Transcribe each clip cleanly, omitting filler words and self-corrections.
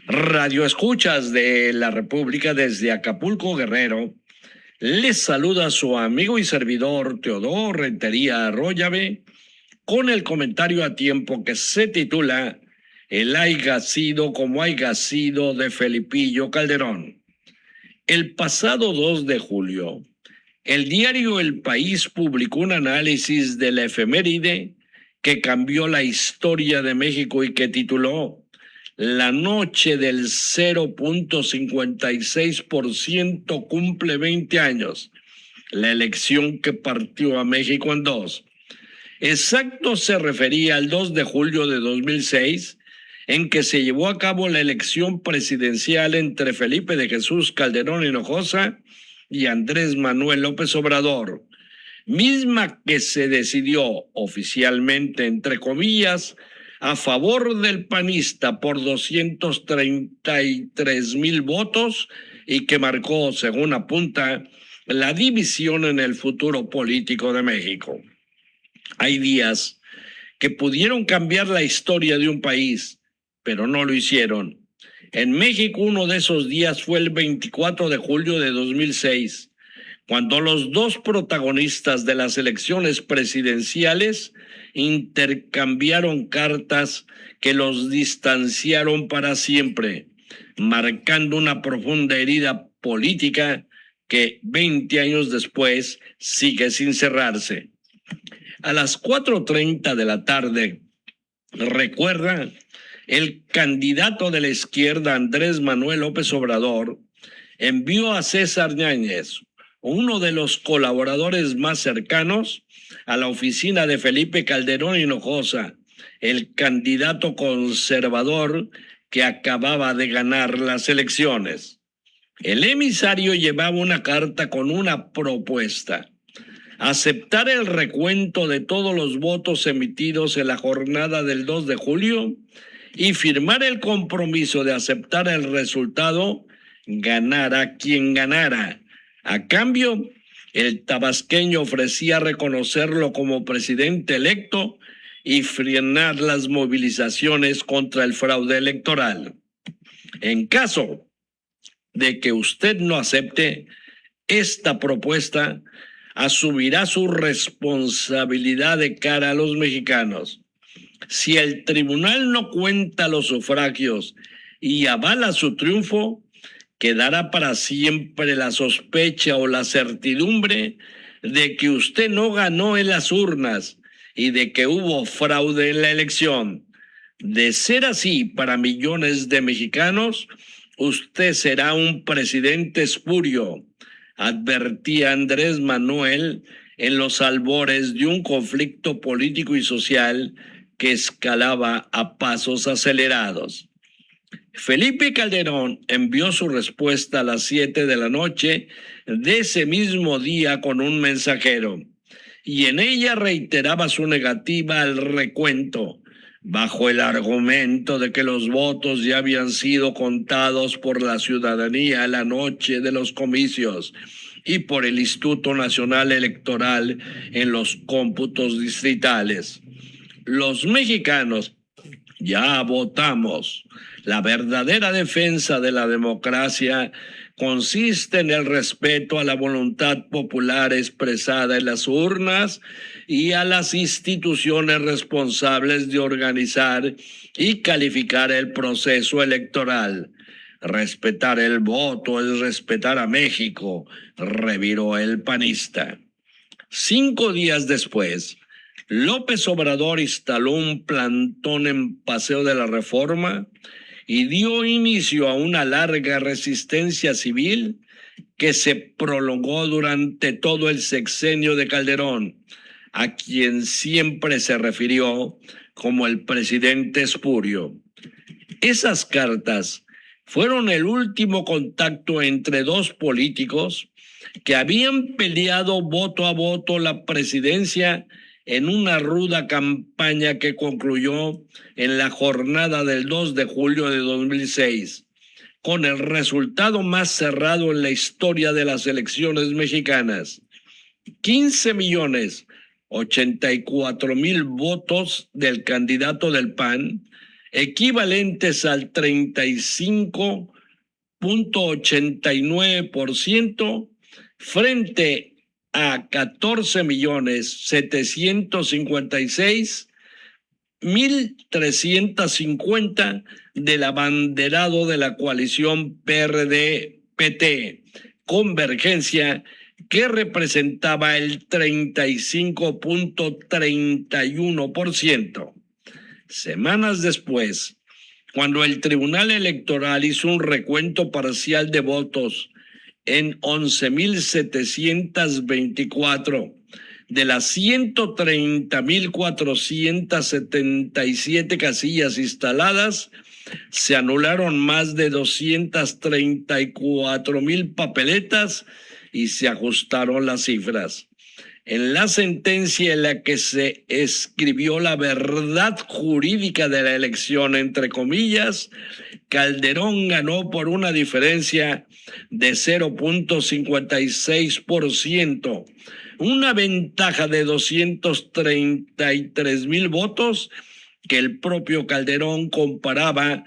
Radio Escuchas de la República desde Acapulco, Guerrero. Les saluda su amigo y servidor Teodoro Rentería Arroyave con el comentario a tiempo que se titula El haiga sido como haiga sido de Felipillo Calderón. El pasado 2 de julio, el diario El País publicó un análisis de la efeméride que cambió la historia de México y que tituló La noche del 0.56% cumple 20 años, la elección que partió a México en dos. Exacto se refería al 2 de julio de 2006, en que se llevó a cabo la elección presidencial entre Felipe de Jesús Calderón Hinojosa y Andrés Manuel López Obrador, misma que se decidió oficialmente, entre comillas, a favor del panista por 233,000 votos y que marcó, según apunta, la división en el futuro político de México. Hay días que pudieron cambiar la historia de un país, pero no lo hicieron. En México uno de esos días fue el 24 de julio de 2006, cuando los dos protagonistas de las elecciones presidenciales intercambiaron cartas que los distanciaron para siempre, marcando una profunda herida política que 20 años después sigue sin cerrarse. A las 4:30 de la tarde, recuerda, el candidato de la izquierda, Andrés Manuel López Obrador, envió a César Yáñez, uno de los colaboradores más cercanos, a la oficina de Felipe Calderón Hinojosa, el candidato conservador que acababa de ganar las elecciones. El emisario llevaba una carta con una propuesta: aceptar el recuento de todos los votos emitidos en la jornada del 2 de julio y firmar el compromiso de aceptar el resultado, ganara quien ganara. A cambio, el tabasqueño ofrecía reconocerlo como presidente electo y frenar las movilizaciones contra el fraude electoral. En caso de que usted no acepte esta propuesta, asumirá su responsabilidad de cara a los mexicanos. Si el tribunal no cuenta los sufragios y avala su triunfo, quedará para siempre la sospecha o la certidumbre de que usted no ganó en las urnas y de que hubo fraude en la elección. De ser así para millones de mexicanos, usted será un presidente espurio, advertía Andrés Manuel en los albores de un conflicto político y social que escalaba a pasos acelerados. Felipe Calderón envió su respuesta a las 7 de la noche de ese mismo día con un mensajero, y en ella reiteraba su negativa al recuento, bajo el argumento de que los votos ya habían sido contados por la ciudadanía la noche de los comicios y por el Instituto Nacional Electoral en los cómputos distritales. Los mexicanos ya votamos. La verdadera defensa de la democracia consiste en el respeto a la voluntad popular expresada en las urnas y a las instituciones responsables de organizar y calificar el proceso electoral. Respetar el voto es respetar a México, reviró el panista. 5 días después, López Obrador instaló un plantón en Paseo de la Reforma y dio inicio a una larga resistencia civil que se prolongó durante todo el sexenio de Calderón, a quien siempre se refirió como el presidente espurio. Esas cartas fueron el último contacto entre dos políticos que habían peleado voto a voto la presidencia en una ruda campaña que concluyó en la jornada del 2 de julio de 2006, con el resultado más cerrado en la historia de las elecciones mexicanas. 15,084,000 votos del candidato del PAN equivalentes al 35,89% frente a 14.756.350 del abanderado de la coalición PRD-PT, Convergencia, que representaba el 35,31%. Semanas después, cuando el Tribunal Electoral hizo un recuento parcial de votos en 11.724 de las 130.477 casillas instaladas, se anularon más de 234.000 papeletas y se ajustaron las cifras. En la sentencia en la que se escribió la verdad jurídica de la elección, entre comillas, Calderón ganó por una diferencia de 0,56%, una ventaja de 233.000 votos que el propio Calderón comparaba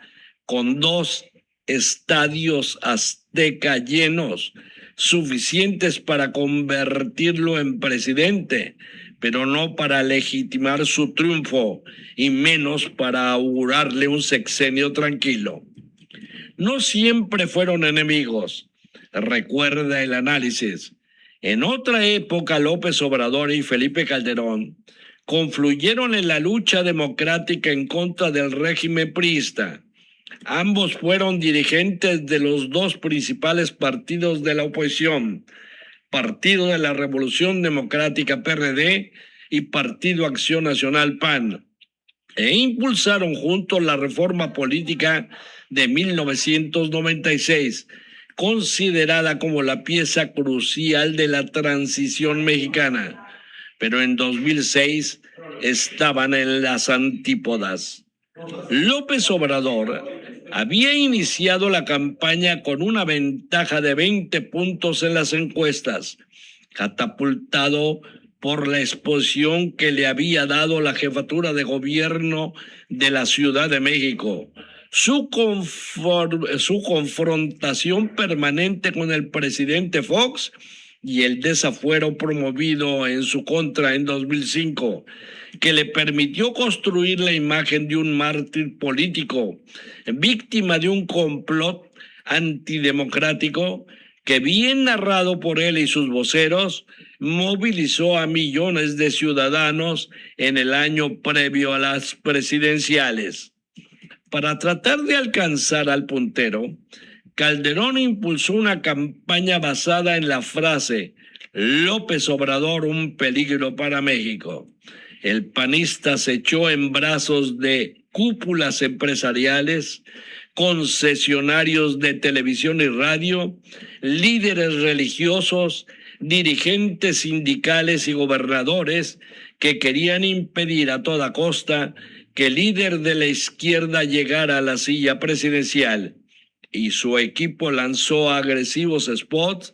con 2 estadios Azteca llenos, suficientes para convertirlo en presidente, pero no para legitimar su triunfo y menos para augurarle un sexenio tranquilo. No siempre fueron enemigos, recuerda el análisis. En otra época, López Obrador y Felipe Calderón confluyeron en la lucha democrática en contra del régimen priista. Ambos fueron dirigentes de los 2 principales partidos de la oposición, Partido de la Revolución Democrática PRD y Partido Acción Nacional PAN, e impulsaron juntos la reforma política de 1996, considerada como la pieza crucial de la transición mexicana, pero en 2006 estaban en las antípodas. López Obrador había iniciado la campaña con una ventaja de 20 puntos en las encuestas, catapultado por la exposición que le había dado la jefatura de gobierno de la Ciudad de México, su confrontación permanente con el presidente Fox y el desafuero promovido en su contra en 2005, que le permitió construir la imagen de un mártir político, víctima de un complot antidemocrático que, bien narrado por él y sus voceros, movilizó a millones de ciudadanos en el año previo a las presidenciales. Para tratar de alcanzar al puntero, Calderón impulsó una campaña basada en la frase «López Obrador, un peligro para México». El panista se echó en brazos de cúpulas empresariales, concesionarios de televisión y radio, líderes religiosos, dirigentes sindicales y gobernadores que querían impedir a toda costa que el líder de la izquierda llegara a la silla presidencial, y su equipo lanzó agresivos spots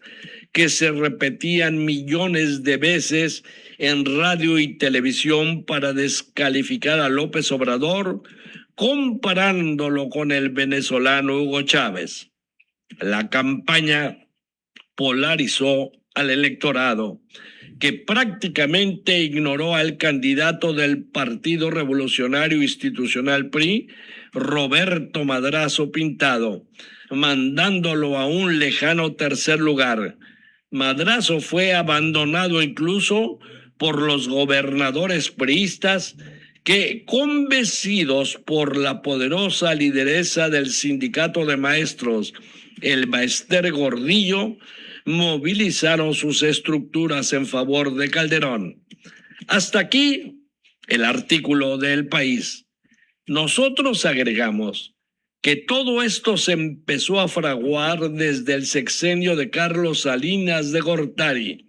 que se repetían millones de veces en radio y televisión para descalificar a López Obrador, comparándolo con el venezolano Hugo Chávez. La campaña polarizó al electorado, que prácticamente ignoró al candidato del Partido Revolucionario Institucional PRI, Roberto Madrazo Pintado, mandándolo a un lejano tercer lugar. Madrazo fue abandonado incluso por los gobernadores priistas que, convencidos por la poderosa lideresa del sindicato de maestros, el Baester Gordillo, movilizaron sus estructuras en favor de Calderón. Hasta aquí el artículo del País. Nosotros agregamos que todo esto se empezó a fraguar desde el sexenio de Carlos Salinas de Gortari,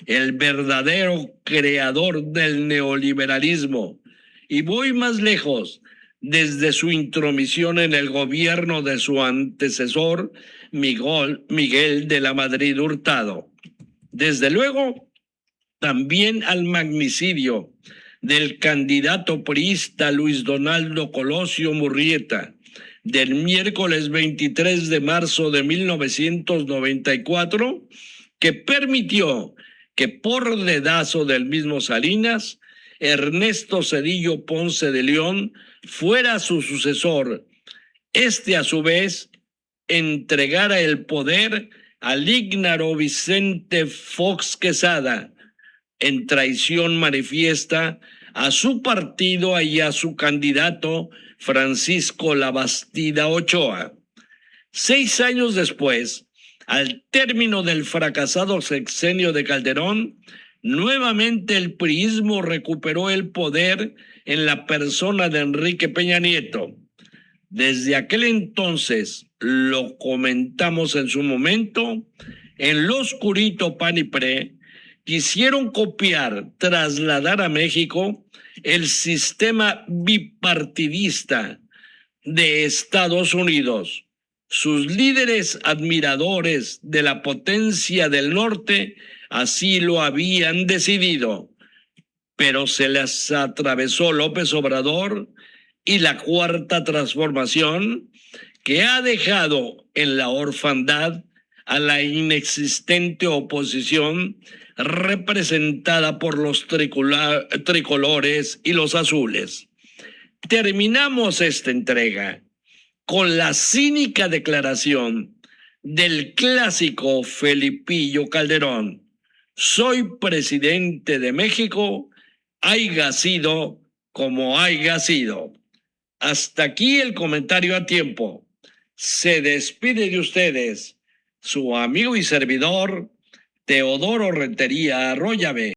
el verdadero creador del neoliberalismo, y voy más lejos, desde su intromisión en el gobierno de su antecesor, Miguel de la Madrid Hurtado. Desde luego, también al magnicidio del candidato priista Luis Donaldo Colosio Murrieta del miércoles 23 de marzo de 1994, que permitió que por dedazo del mismo Salinas, Ernesto Zedillo Ponce de León fuera su sucesor. Este, a su vez, entregara el poder al ígnaro Vicente Fox Quesada, en traición manifiesta a su partido y a su candidato Francisco Labastida Ochoa. 6 años después, al término del fracasado sexenio de Calderón, nuevamente el priismo recuperó el poder en la persona de Enrique Peña Nieto. Desde aquel entonces, lo comentamos en su momento, en lo oscurito PAN y PRE, quisieron copiar, trasladar a México el sistema bipartidista de Estados Unidos. Sus líderes admiradores de la potencia del norte así lo habían decidido, pero se les atravesó López Obrador y la Cuarta Transformación, que ha dejado en la orfandad a la inexistente oposición representada por los tricolores y los azules. Terminamos esta entrega con la cínica declaración del clásico Felipillo Calderón: soy presidente de México, haya sido como haya sido. Hasta aquí el comentario a tiempo. Se despide de ustedes su amigo y servidor Teodoro Rentería Arroyave.